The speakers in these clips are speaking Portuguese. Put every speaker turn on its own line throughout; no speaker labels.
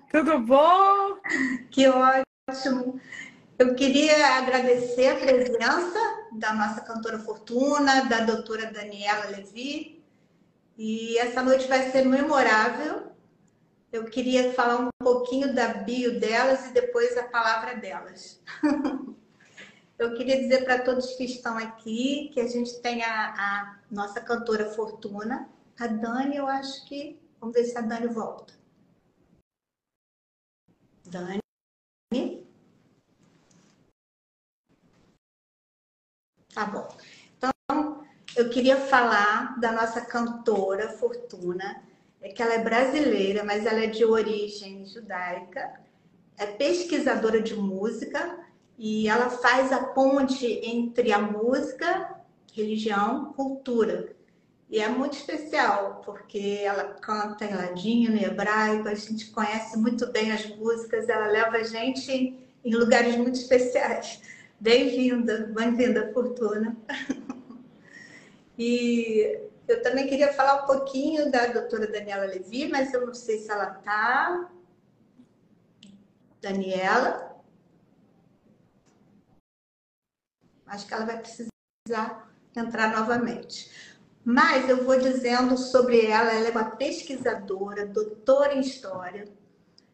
Tudo bom?
Que ótimo! Eu queria agradecer a presença da nossa cantora Fortuna, da doutora Daniela Levi, e essa noite vai ser memorável. Eu queria falar um pouquinho da bio delas e depois a palavra delas. Eu queria dizer para todos que estão aqui que a gente tem a nossa cantora Fortuna, a Dani, eu acho que... Vamos ver se a Dani volta. Dani? Tá bom. Então, eu queria falar da nossa cantora Fortuna, que ela é brasileira, mas ela é de origem judaica, é pesquisadora de música e ela faz a ponte entre a música, religião, cultura. E é muito especial, porque ela canta em ladino, em hebraico, a gente conhece muito bem as músicas, ela leva a gente em lugares muito especiais. Bem-vinda, Fortuna. E eu também queria falar um pouquinho da doutora Daniela Levi, mas eu não sei se ela está. Daniela? Acho que ela vai precisar entrar novamente. Mas eu vou dizendo sobre ela. Ela é uma pesquisadora, doutora em História.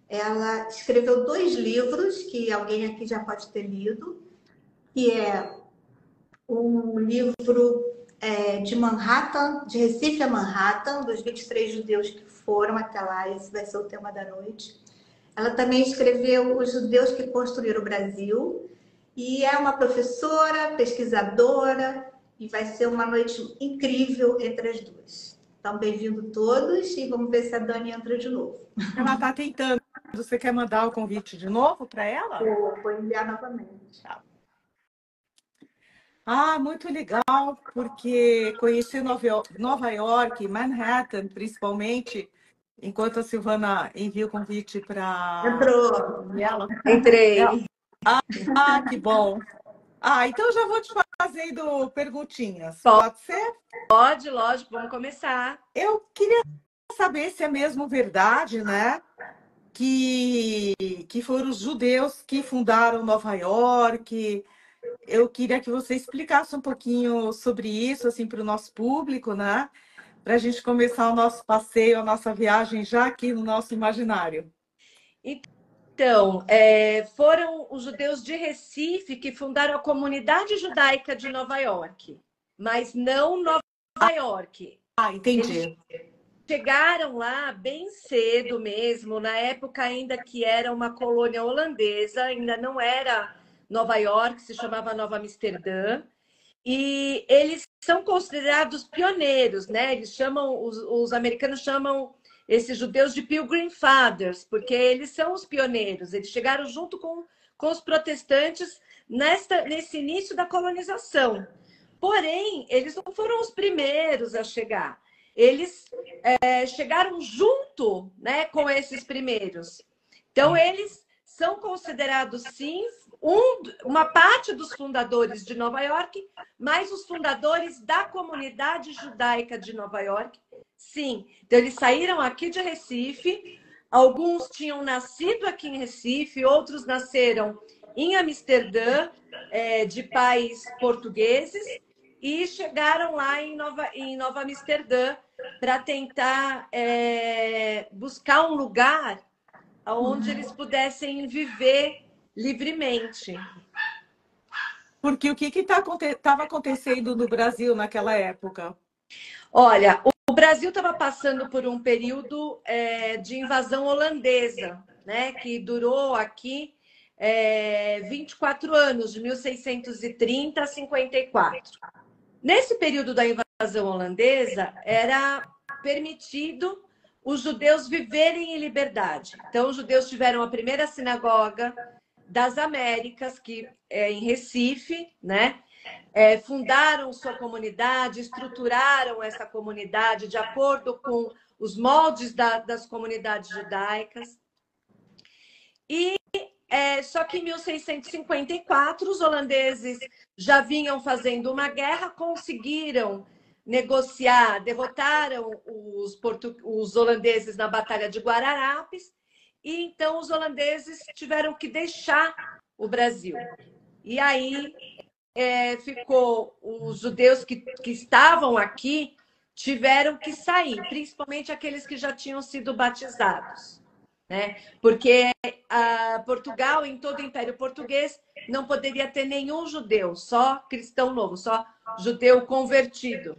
Ela escreveu 2 livros que alguém aqui já pode ter lido, que é o livro de Manhattan, de Recife a Manhattan, dos 23 judeus que foram até lá. Esse vai ser o tema da noite. Ela também escreveu Os Judeus que Construíram o Brasil e é uma professora, pesquisadora, e vai ser uma noite incrível entre as duas. Então, bem-vindo todos e vamos ver se a Dani entra de novo.
Ela está tentando. Você quer mandar o convite de novo para ela?
Vou enviar novamente.
Tá. Ah, muito legal, porque conhecer Nova York, Manhattan, principalmente, enquanto a Silvana envia o convite para
Entrou.
ela.
Entrei.
Que bom. Então já vou te fazendo perguntinhas. Pode ser?
Pode, lógico, vamos começar.
Eu queria saber se é mesmo verdade, né? Que foram os judeus que fundaram Nova York. Eu queria que você explicasse um pouquinho sobre isso, assim, para o nosso público, né? Para a gente começar o nosso passeio, a nossa viagem já aqui no nosso imaginário.
Então, foram os judeus de Recife que fundaram a comunidade judaica de Nova York, mas não Nova York.
Entendi.
Eles chegaram lá bem cedo mesmo, na época ainda que era uma colônia holandesa, ainda não era Nova York, se chamava Nova Amsterdã. E eles são considerados pioneiros, né? Eles chamam, os americanos chamam esses judeus de Pilgrim Fathers, porque eles são os pioneiros. Eles chegaram junto com os protestantes nesse início da colonização. Porém, eles não foram os primeiros a chegar. Eles chegaram junto, né, com esses primeiros. Então, eles são considerados, sim, uma parte dos fundadores de Nova York, mas os fundadores da comunidade judaica de Nova York, sim. Então, eles saíram aqui de Recife, alguns tinham nascido aqui em Recife, outros nasceram em Amsterdã, de pais portugueses, e chegaram lá em Nova Amsterdã para tentar buscar um lugar onde eles pudessem viver livremente.
Porque o que estava acontecendo no Brasil naquela época?
Olha, o Brasil estava passando por um período de invasão holandesa, né, que durou aqui 24 anos, de 1630 a 54. Nesse período da invasão holandesa, era permitido os judeus viverem em liberdade. Então, os judeus tiveram a primeira sinagoga das Américas, que é em Recife, né? Fundaram sua comunidade, estruturaram essa comunidade de acordo com os moldes das comunidades judaicas. Só que em 1654, os holandeses já vinham fazendo uma guerra, conseguiram negociar, derrotaram os holandeses na Batalha de Guararapes, e então os holandeses tiveram que deixar o Brasil. E aí ficou, os judeus que estavam aqui tiveram que sair, principalmente aqueles que já tinham sido batizados, né? Porque Portugal, em todo o Império Português, não poderia ter nenhum judeu, só cristão novo, só judeu convertido.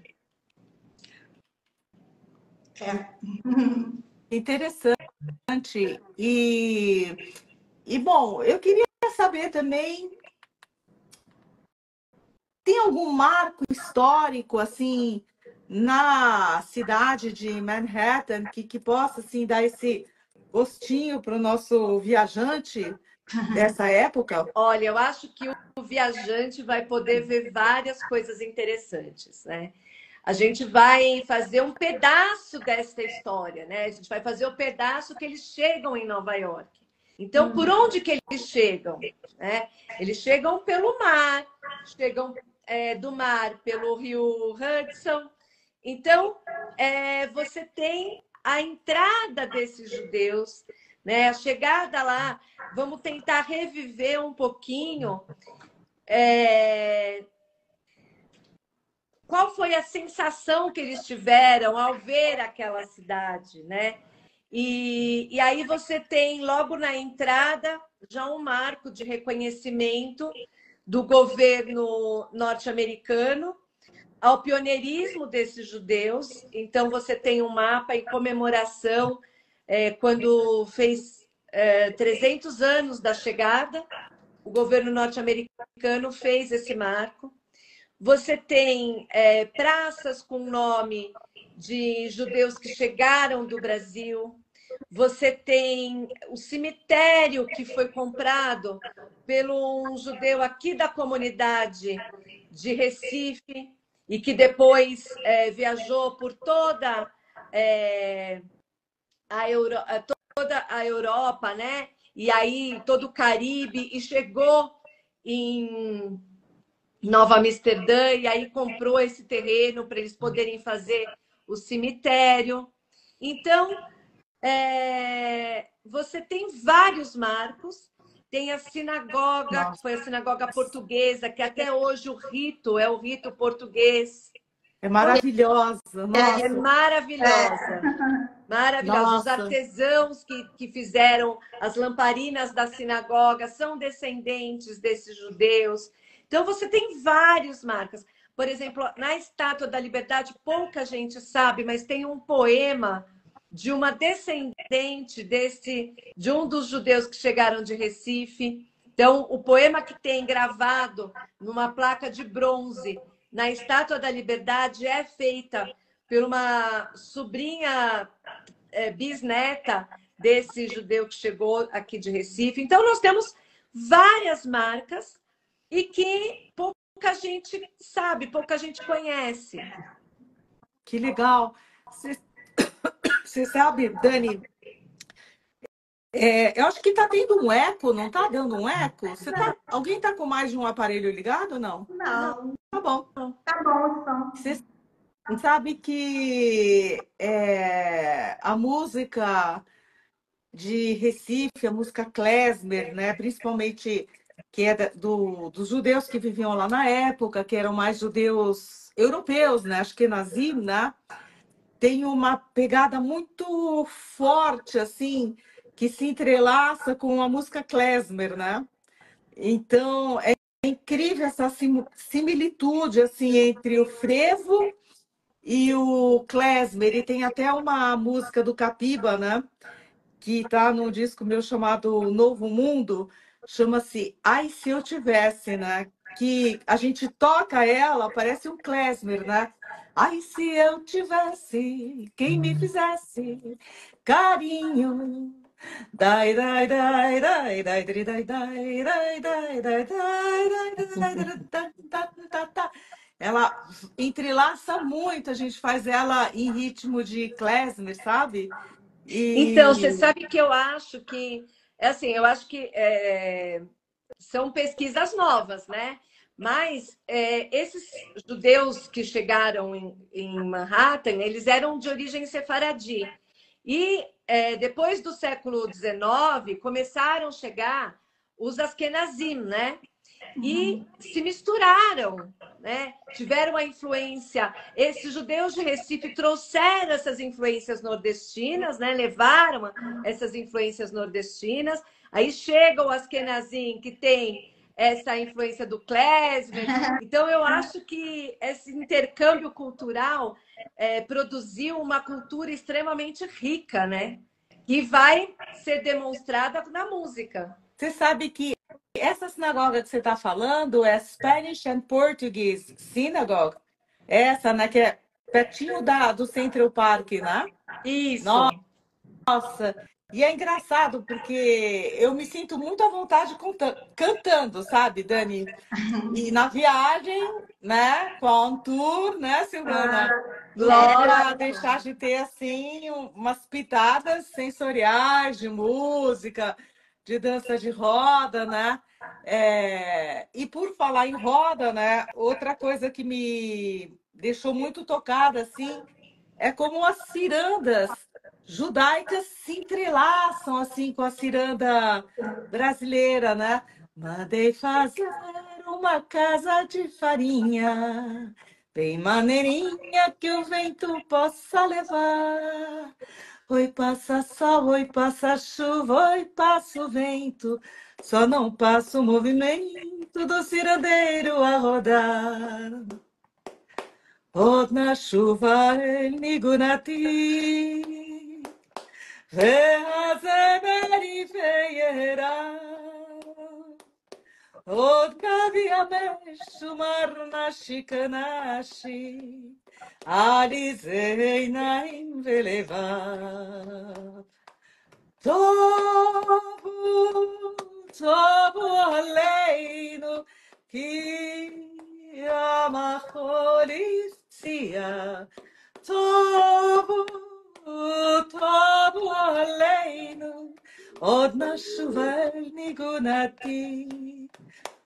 Interessante. E bom, eu queria saber também, tem algum marco histórico assim na cidade de Manhattan que possa assim dar esse gostinho para o nosso viajante dessa época?
Olha, eu acho que o viajante vai poder ver várias coisas interessantes, né? A gente vai fazer um pedaço dessa história, né? A gente vai fazer o pedaço que eles chegam em Nova York. Então, por onde que eles chegam? Né? Eles chegam pelo mar, chegam do mar pelo rio Hudson. Então, você tem a entrada desses judeus, né? A chegada lá. Vamos tentar reviver um pouquinho qual foi a sensação que eles tiveram ao ver aquela cidade, né? E aí você tem, logo na entrada, já um marco de reconhecimento do governo norte-americano ao pioneirismo desses judeus. Então, você tem um mapa em comemoração quando fez 300 anos da chegada, o governo norte-americano fez esse marco. Você tem praças com nome de judeus que chegaram do Brasil. Você tem o cemitério que foi comprado pelo um judeu aqui da comunidade de Recife e que depois viajou por toda a Europa, né? E aí todo o Caribe e chegou em Nova Amsterdã, e aí comprou esse terreno para eles poderem fazer o cemitério. Então, você tem vários marcos. Tem a sinagoga, que foi a sinagoga portuguesa, que até hoje o rito é o rito português.
É maravilhosa, nossa.
É maravilhosa. Maravilhosa. Os
Nossa.
artesãos que fizeram as lamparinas da sinagoga são descendentes desses judeus. Então, você tem vários marcas. Por exemplo, na Estátua da Liberdade, pouca gente sabe, mas tem um poema de uma descendente de um dos judeus que chegaram de Recife. Então, o poema que tem gravado numa placa de bronze na Estátua da Liberdade é feita por uma sobrinha bisneta desse judeu que chegou aqui de Recife. Então, nós temos várias marcas e que pouca gente sabe, pouca gente conhece.
Que legal. Você sabe, Dani, eu acho que está tendo um eco, não está dando um eco? Alguém está com mais de um aparelho ligado ou não?
Não.
Tá bom.
Tá bom, então.
Você sabe que a música de Recife, a música klezmer, né? Principalmente que é dos judeus que viviam lá na época, que eram mais judeus europeus, né? Ashkenazim, né? Tem uma pegada muito forte, assim, que se entrelaça com a música klezmer, né? Então, é incrível essa similitude, assim, entre o frevo e o klezmer. E tem até uma música do Capiba, né? Que está num disco meu chamado Novo Mundo, chama-se Ai Se Eu Tivesse, né? Que a gente toca ela, parece um klezmer, né? Ai, se eu tivesse quem me fizesse carinho. Dai, dai, dai, dai, dai, dai, dai, dai, dai, dai, dai, dai. Ela entrelaça muito, a gente faz ela em ritmo de klezmer, sabe?
Então, você sabe que eu acho que eu acho que são pesquisas novas, né? Mas esses judeus que chegaram em Manhattan, eles eram de origem sefaradi. E depois do século XIX, começaram a chegar os Askenazim, né? E se misturaram, né? Tiveram a influência. Esses judeus de Recife trouxeram essas influências nordestinas, né? Levaram essas influências nordestinas. Aí chega o Askenazim, que tem essa influência do klezmer. Então, eu acho que esse intercâmbio cultural produziu uma cultura extremamente rica, né? Que vai ser demonstrada na música.
Você sabe que essa sinagoga que você está falando é Spanish and Portuguese Synagogue. Essa, né, que é pertinho do Central Park, né?
Isso.
Nossa, e é engraçado porque eu me sinto muito à vontade cantando, sabe, Dani? E na viagem, né, com a On Tour, né, Silvana? Não dá para deixar de ter, assim, umas pitadas sensoriais de música, de dança de roda, né? E por falar em roda, né, outra coisa que me deixou muito tocada, assim, é como as cirandas judaicas se entrelaçam assim com a ciranda brasileira, né? Mandei fazer uma casa de farinha, bem maneirinha que o vento possa levar. Oi, passa sol, oi, passa chuva, oi, passa o vento, só não passa o movimento do cirandeiro a rodar. עוד נשובה אל ניגונתי, והזמר יבערה. עוד גבי אמש ומר נשי כנשי, עליזי עיניים ולבב. טובו, טובו עלינו, כי המחול הפציע. טובו, טובו עלינו, עוד נשוב אל ניגונתי.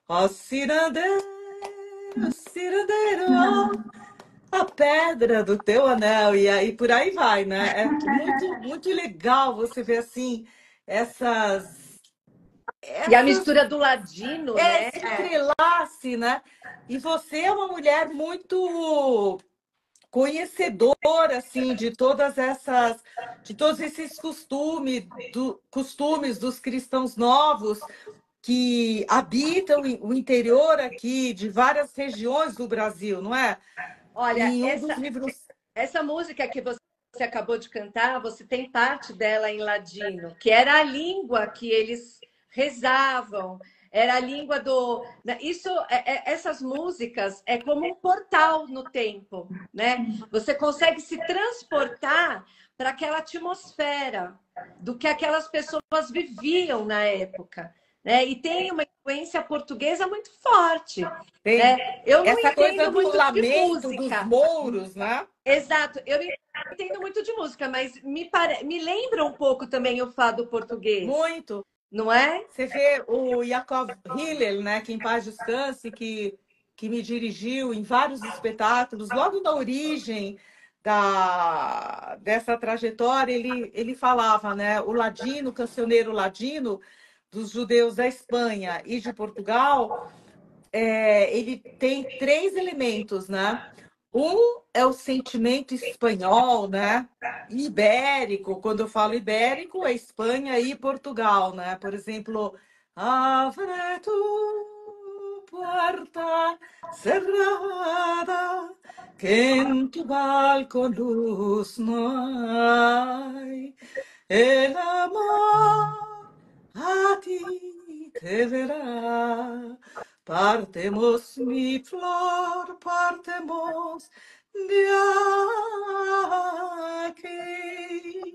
Ó cirandeiro, cirandeiro, ó, a pedra do teu anel, e aí por aí vai, né? É muito, muito legal você ver assim
E a mistura do ladino, né?
esse entrelace, né? E você é uma mulher muito conhecedora assim de todos esses costumes dos cristãos novos que habitam o interior aqui de várias regiões do Brasil, não é?
Olha,
Dos livros...
essa música que você acabou de cantar, você tem parte dela em ladino, que era a língua que eles rezavam, era a língua do... essas músicas é como um portal no tempo, né? Você consegue se transportar para aquela atmosfera do que aquelas pessoas viviam na época. Né? E tem uma influência portuguesa muito forte. Né? Eu não
essa coisa do
muito
lamento
de música.
dos mouros, né?
Exato. Eu não entendo muito de música, mas me lembra um pouco também o fado português.
Muito.
Não é?
Você vê o Yakov Hillel, né, que em paz descanse, que me dirigiu em vários espetáculos, logo na origem dessa trajetória, ele falava, né, o ladino, o cancioneiro ladino, dos judeus da Espanha e de Portugal, ele tem 3 elementos, né? Um é o sentimento espanhol, né? Ibérico. Quando eu falo ibérico, é Espanha e Portugal, né? Por exemplo, abre tu puerta cerrada, que en tu balcón luz no hay. El amor a ti te verá. Partemos, mi flor, partemos de aqui.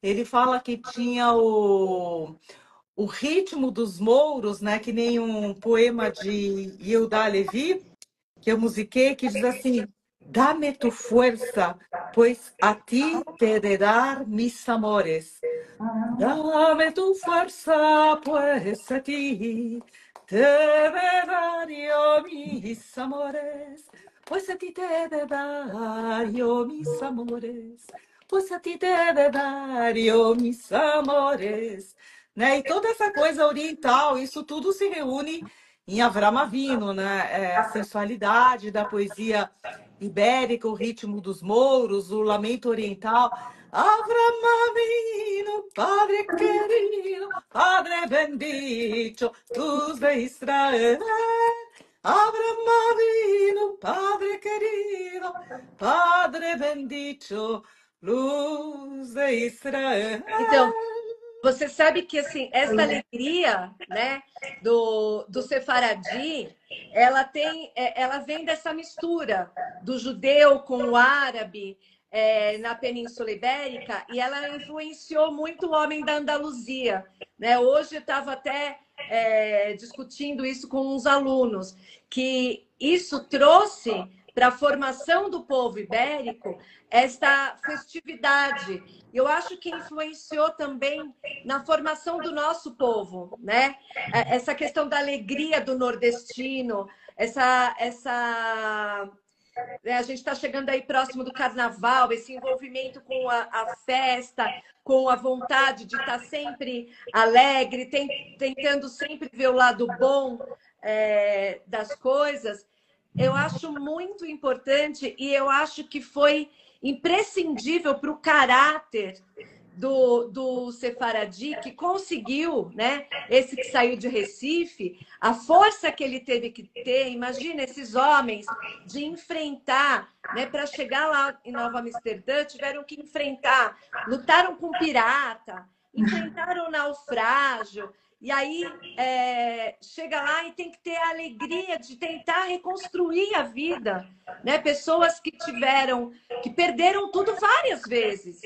Ele fala que tinha o ritmo dos mouros, né? Que nem um poema de Yehuda Levi, que eu musiquei, que diz assim: dame tu fuerza, pues a ti te he de dar mis amores. Dame tu fuerza, pues a ti te de dar yo mis amores, pues a ti te he de dar yo mis amores, pues a ti te he de dar yo mis amores. Né? E toda essa coisa oriental, isso tudo se reúne em Avram Avinu, né? É, a sensualidade da poesia ibérica, o ritmo dos mouros, o lamento oriental. Avram Avinu, Padre querido, Padre bendito, luz de Israel. Avram Avinu, Padre querido, Padre bendito, luz de Israel.
Então, você sabe que assim, essa alegria, né, do sefaradi, ela vem dessa mistura do judeu com o árabe na Península Ibérica, e ela influenciou muito o homem da Andaluzia, né? Hoje eu estava até discutindo isso com uns alunos, que isso trouxe para a formação do povo ibérico esta festividade. Eu acho que influenciou também na formação do nosso povo, né? Essa questão da alegria do nordestino, a gente está chegando aí próximo do carnaval, esse envolvimento com a festa, com a vontade de estar sempre alegre, tentando sempre ver o lado bom das coisas. Eu acho muito importante e eu acho que foi imprescindível para o caráter do sefaradi, que conseguiu, né? Esse que saiu de Recife, a força que ele teve que ter, imagina esses homens de enfrentar, né? Para chegar lá em Nova Amsterdã, tiveram que enfrentar, lutaram com pirata, enfrentaram o naufrágio. E aí chega lá e tem que ter a alegria de tentar reconstruir a vida, né? Pessoas que perderam tudo várias vezes,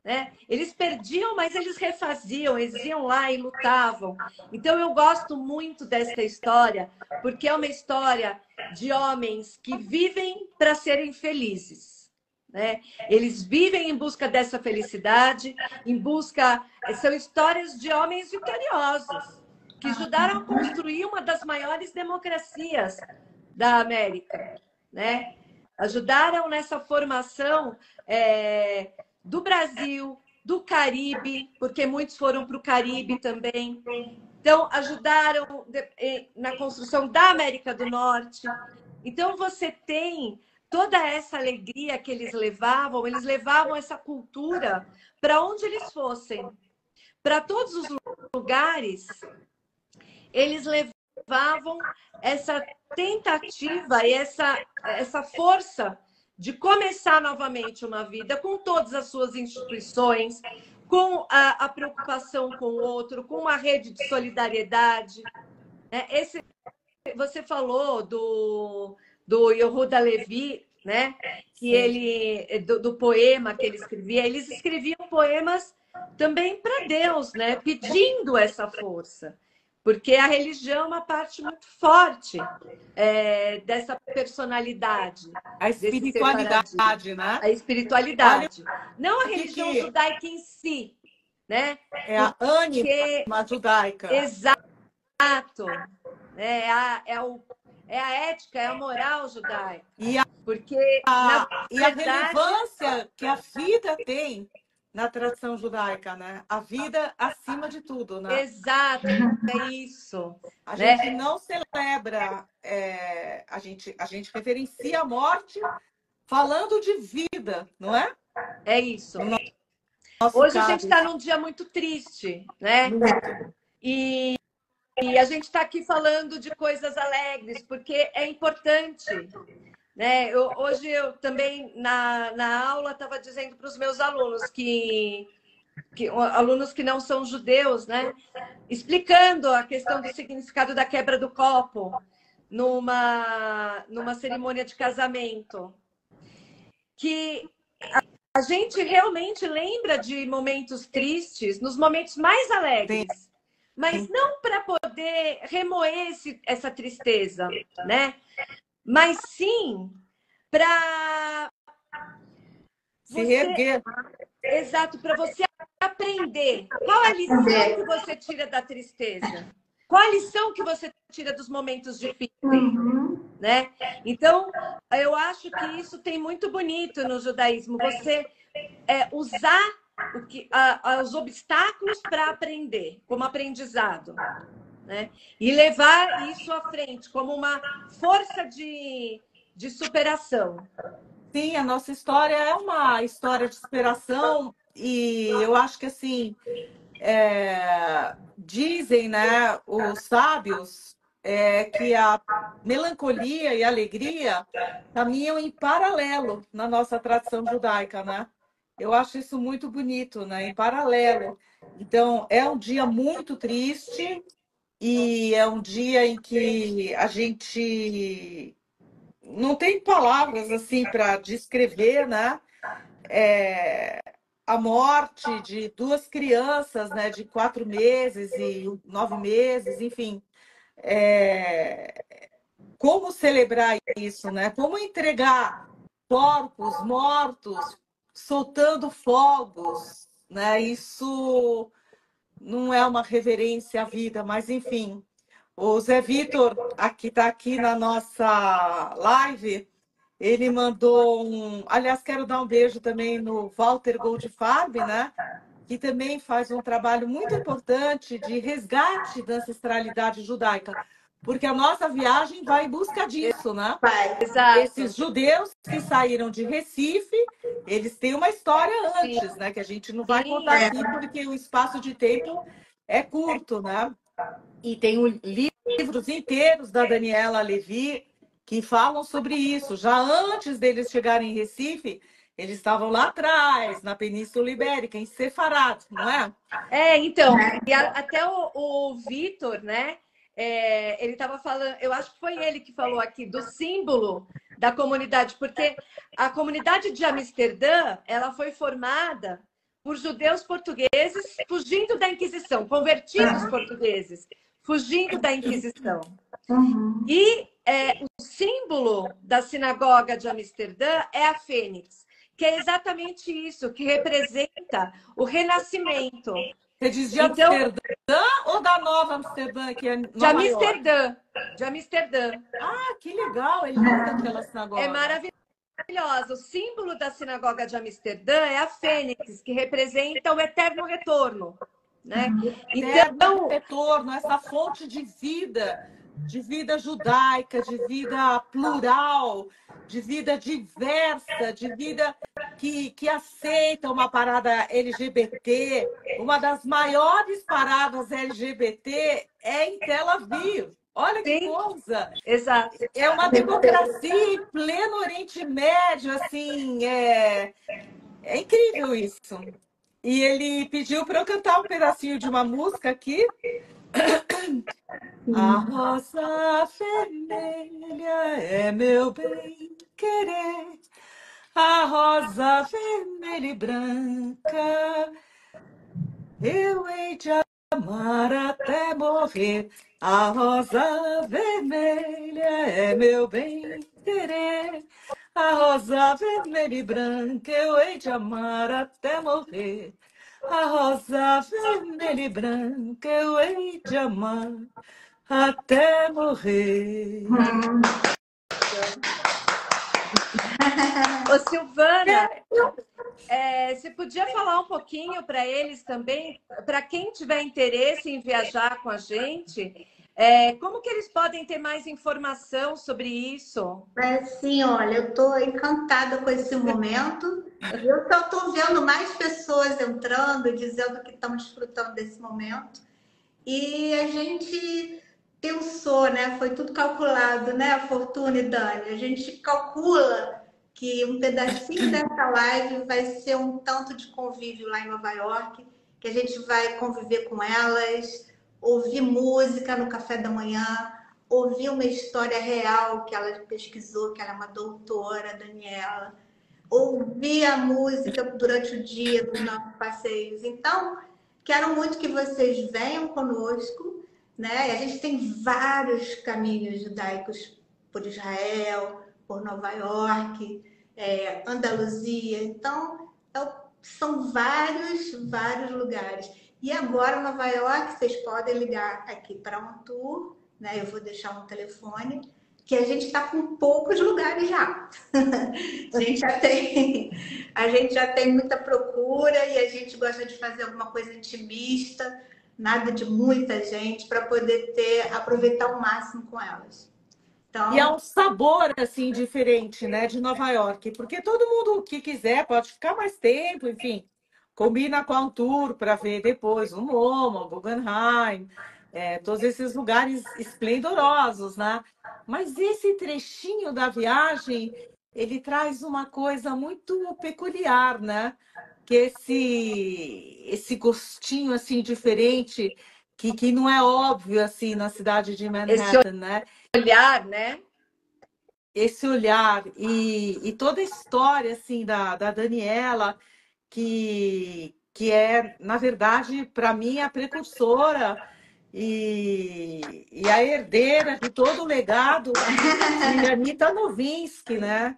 né? Eles perdiam, mas eles refaziam, eles iam lá e lutavam. Então eu gosto muito dessa história, porque é uma história de homens que vivem para serem felizes. Né? Eles vivem em busca dessa felicidade, são histórias de homens vitoriosos que ajudaram a construir uma das maiores democracias da América, né? Ajudaram nessa formação do Brasil, do Caribe, porque muitos foram para o Caribe também. Então, ajudaram na construção da América do Norte. Então, você tem toda essa alegria que eles levavam essa cultura para onde eles fossem. Para todos os lugares, eles levavam essa tentativa e essa força de começar novamente uma vida com todas as suas instituições, com a preocupação com o outro, com uma rede de solidariedade. Você falou do Yehuda Levi, né? Que ele do poema que ele escrevia. Eles escreviam poemas também para Deus, né? Pedindo essa força, porque a religião é uma parte muito forte dessa personalidade,
a espiritualidade, né?
A espiritualidade, não a religião judaica em si, né?
É a ânima judaica.
Exato. É a ética, é a moral judaica.
E a relevância que a vida tem na tradição judaica, né? A vida acima de tudo, né?
Exato, é isso.
A gente não celebra, a gente reverencia a morte falando de vida, não é?
É isso. Hoje a gente está num dia muito triste, né? E a gente está aqui falando de coisas alegres, porque é importante. Né? Hoje eu também, na aula, estava dizendo para os meus alunos, alunos que não são judeus, né? Explicando a questão do significado da quebra do copo numa cerimônia de casamento. Que a gente realmente lembra de momentos tristes nos momentos mais alegres. Mas não para poder remoer essa tristeza, né? Mas sim para
se reerguer.
Exato, para você aprender. Qual é a lição que você tira da tristeza? qual a lição que você tira dos momentos difíceis,
Uhum.
né? Então, eu acho que isso tem muito bonito no judaísmo. Você usar os obstáculos para aprender, como aprendizado, né? E levar isso à frente como uma força de superação.
Sim, a nossa história é uma história de superação e eu acho que assim dizem, né, os sábios, que a melancolia e a alegria caminham em paralelo na nossa tradição judaica, né? Eu acho isso muito bonito, né? Em paralelo. Então, é um dia muito triste e é um dia em que a gente não tem palavras assim para descrever, né? A morte de duas crianças, né, de 4 meses e 9 meses, enfim. É, como celebrar isso, né? Como entregar corpos mortos soltando fogos, né? Isso não é uma reverência à vida, mas enfim. O Zé Vitor, aqui está aqui na nossa live, ele mandou um. Aliás, quero dar um beijo também no Walter Goldfarb, né? Que também faz um trabalho muito importante de resgate da ancestralidade judaica, porque a nossa viagem vai em busca disso, né?
Vai.
Exato.
Esses judeus que saíram de Recife, eles têm uma história
Sim,
antes, né? Que a gente não vai contar
É.
aqui porque o espaço de tempo é curto, né? E tem livros inteiros da Daniela Levi que falam sobre isso. Já antes deles chegarem em Recife, eles estavam lá atrás, na Península Ibérica, em Sefarad, não é?
Então, e até o Vitor, né? Ele estava falando, eu acho que foi ele que falou aqui do símbolo da comunidade, porque a comunidade de Amsterdã, ela foi formada por judeus portugueses fugindo da Inquisição, convertidos portugueses, fugindo da Inquisição.
Uhum.
E o símbolo da sinagoga de Amsterdã é a fênix, que é exatamente isso, que representa o renascimento.
Você diz de
Então,
Amsterdã ou da Nova Amsterdã, que é
de
Nova York?
Amsterdã, de Amsterdã.
Ah, que legal, é linda aquela
É
sinagoga.
maravilhosa. O símbolo da sinagoga de Amsterdã é a fênix, que representa o eterno retorno, né?
Eterno
Então,
retorno, essa fonte de vida judaica, de vida plural, de vida diversa, de vida que aceita uma parada LGBT. Uma das maiores paradas LGBT é em Tel Aviv. Olha que
sim,
coisa!
exato.
É uma democracia em pleno Oriente Médio, assim, é incrível isso. E ele pediu para eu cantar um pedacinho de uma música aqui. A rosa vermelha é meu bem querer, a rosa vermelha e branca eu hei de amar até morrer. A rosa vermelha é meu bem querer, a rosa vermelha e branca eu hei de amar até morrer. A rosa vermelha e branca eu hei de amar até morrer.
Ô, Silvana, você podia falar um pouquinho para eles também, para quem tiver interesse em viajar com a gente, como que eles podem ter mais informação sobre isso?
Sim, olha, eu estou encantada com esse momento. Eu só estou vendo mais pessoas entrando, dizendo que estão desfrutando desse momento. E a gente pensou, né? Foi tudo calculado, né? A Fortuna e Dani. A gente calcula que um pedacinho dessa live vai ser um tanto de convívio lá em Nova York, que a gente vai conviver com elas, ouvir música no café da manhã, ouvir uma história real que ela pesquisou, que ela é uma doutora, Daniela, ouvir a música durante o dia dos nossos passeios. Então, quero muito que vocês venham conosco, né? A gente tem vários caminhos judaicos por Israel, por Nova York, Andaluzia. Então, são vários lugares. E agora, Nova York, vocês podem ligar aqui para um tour, né? Eu vou deixar um telefone, que a gente está com poucos lugares já. A gente já tem muita procura e a gente gosta de fazer alguma coisa intimista, nada de muita gente, para poder aproveitar o máximo com elas.
E é
Então,
um sabor assim diferente, né, de Nova York, porque todo mundo que quiser pode ficar mais tempo, enfim, combina com a tour para ver depois o MoMA, o Guggenheim, todos esses lugares esplendorosos, né? Mas esse trechinho da viagem, ele traz uma coisa muito peculiar, né? Que esse gostinho assim diferente que não é óbvio assim na cidade de
Esse
Manhattan, né?
olhar, né?
Esse olhar e toda a história assim da Daniela, que é, na verdade, para mim, a precursora e a herdeira de todo o legado de Anita Novinsky, né?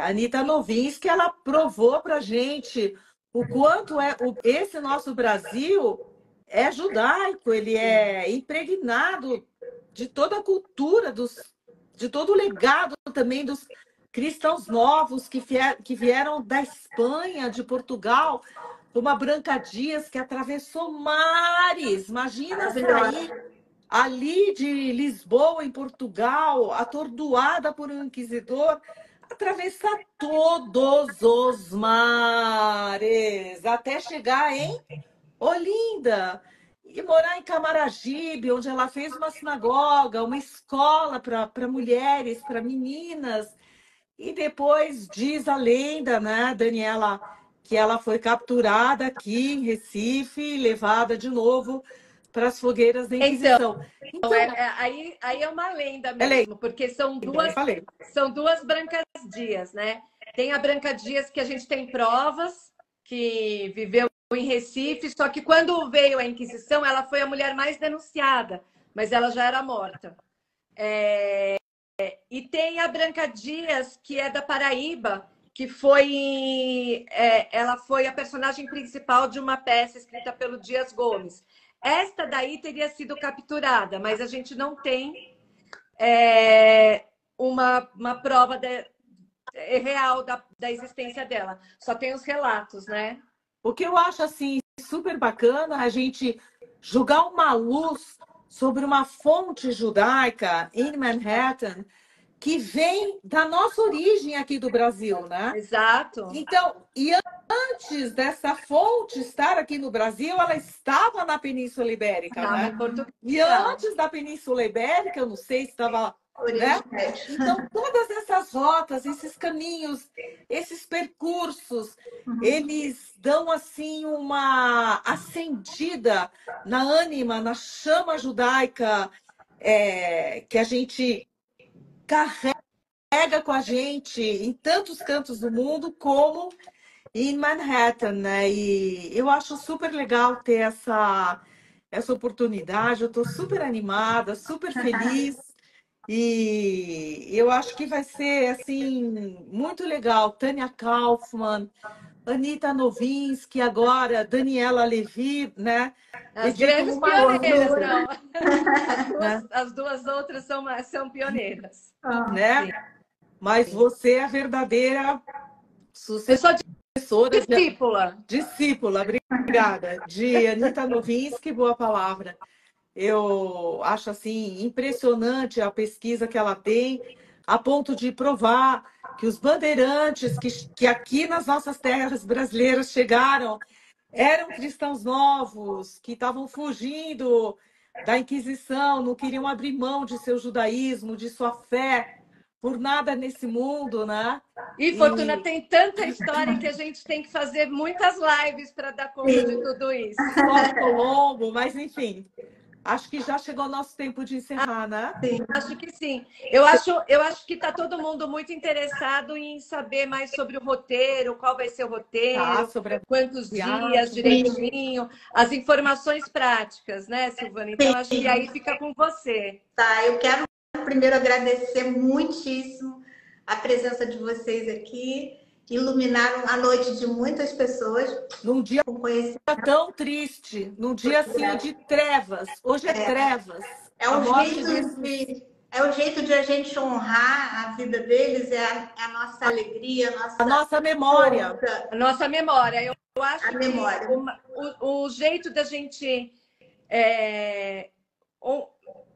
Anita Novinsky, ela provou para gente o quanto esse nosso Brasil é judaico, ele é impregnado de toda a cultura, de todo o legado também dos cristãos novos que vieram da Espanha, de Portugal, como a Branca Dias, que atravessou mares. Imagina sair
maravilhosa.
ali de Lisboa, em Portugal, atordoada por um inquisidor, atravessar todos os mares até chegar em Olinda e morar em Camaragibe, onde ela fez uma sinagoga, uma escola para mulheres, para meninas. E depois diz a lenda, né, Daniela, que ela foi capturada aqui em Recife e levada de novo para as fogueiras da
Então,
Inquisição. Então,
aí é uma lenda
ela é
mesmo, porque
linda, eu falei.
são duas Brancas Dias, né? Tem a Branca Dias que a gente tem provas que viveu em Recife, só que quando veio a Inquisição, ela foi a mulher mais denunciada, mas ela já era morta. E tem a Branca Dias, que é da Paraíba, que ela foi a personagem principal de uma peça escrita pelo Dias Gomes. Esta daí teria sido capturada, mas a gente não tem uma prova real da existência dela. Só tem os relatos, né?
O que eu acho assim super bacana a gente jogar uma luz sobre uma fonte judaica em Manhattan que vem da nossa origem aqui do Brasil, né?
Exato.
Então, e antes dessa fonte estar aqui no Brasil, ela estava na Península Ibérica,
Estava
né?
em Portugal.
E antes da Península Ibérica, eu não sei se estava, né? Então, todas essas rotas, esses caminhos, esses percursos, eles dão assim uma acendida na ânima, na chama judaica, que a gente carrega com a gente em tantos cantos do mundo, como em Manhattan, né? E eu acho super legal ter essa oportunidade. Eu estou super animada, super feliz. E eu acho que vai ser assim muito legal. Tânia Kaufmann, Anita Novinsky, agora Daniela Levy, né?
As
Levy como
grandes
uma
pioneiras,
loucura,
não.
né?
As duas outras são pioneiras.
Né? Mas você é a verdadeira
Eu sou
sucessora
discípula.
discípula, obrigada, de Anita Novinsky, boa palavra. Eu acho assim impressionante a pesquisa que ela tem, a ponto de provar que os bandeirantes que aqui nas nossas terras brasileiras chegaram eram cristãos novos, que estavam fugindo da Inquisição, não queriam abrir mão de seu judaísmo, de sua fé, por nada nesse mundo, né?
E Fortuna tem tanta história que a gente tem que fazer muitas lives para dar conta de tudo isso.
Só Colombo, mas enfim, acho que já chegou o nosso tempo de encerrar, né?
Acho que sim. Eu acho que está todo mundo muito interessado em saber mais sobre o roteiro, qual vai ser o roteiro,
Sobre a
quantos
viagem.
dias direitinho, as informações práticas, né, Silvana? Então, acho que aí fica com você.
Tá, eu quero primeiro agradecer muitíssimo a presença de vocês aqui iluminaram a noite de muitas pessoas
Num dia
com conhecimento.
tão triste, num dia assim de trevas. Hoje é trevas.
É
A
um
morte
jeito
desses...
é o jeito de a gente honrar a vida deles, é a nossa alegria,
A nossa memória.
força,
A nossa memória. Eu acho
a memória.
que o jeito da gente...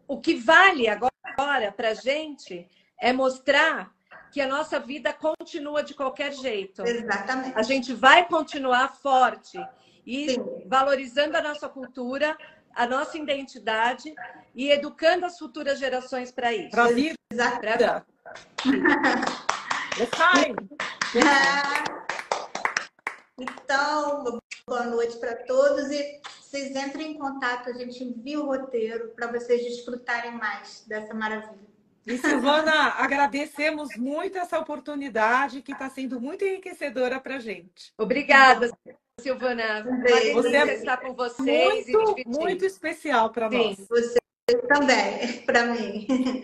o que vale agora para a gente é mostrar que a nossa vida continua de qualquer jeito.
Exatamente.
A gente vai continuar forte e
Sim.
valorizando a nossa cultura, a nossa identidade e educando as futuras gerações para isso.
Para a vida.
Exatamente. Então, boa noite para todos e vocês entrem em contato, a gente envia o roteiro para vocês desfrutarem mais dessa maravilha.
E, Silvana, agradecemos muito essa oportunidade que está sendo muito enriquecedora para a gente.
Obrigada, Silvana.
Um beijo.
Você estar com vocês e dividir.
Muito especial para nós.
Você também, para mim.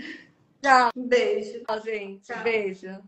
Tchau.
Um beijo.
Tchau, gente.
Tchau.
Beijo.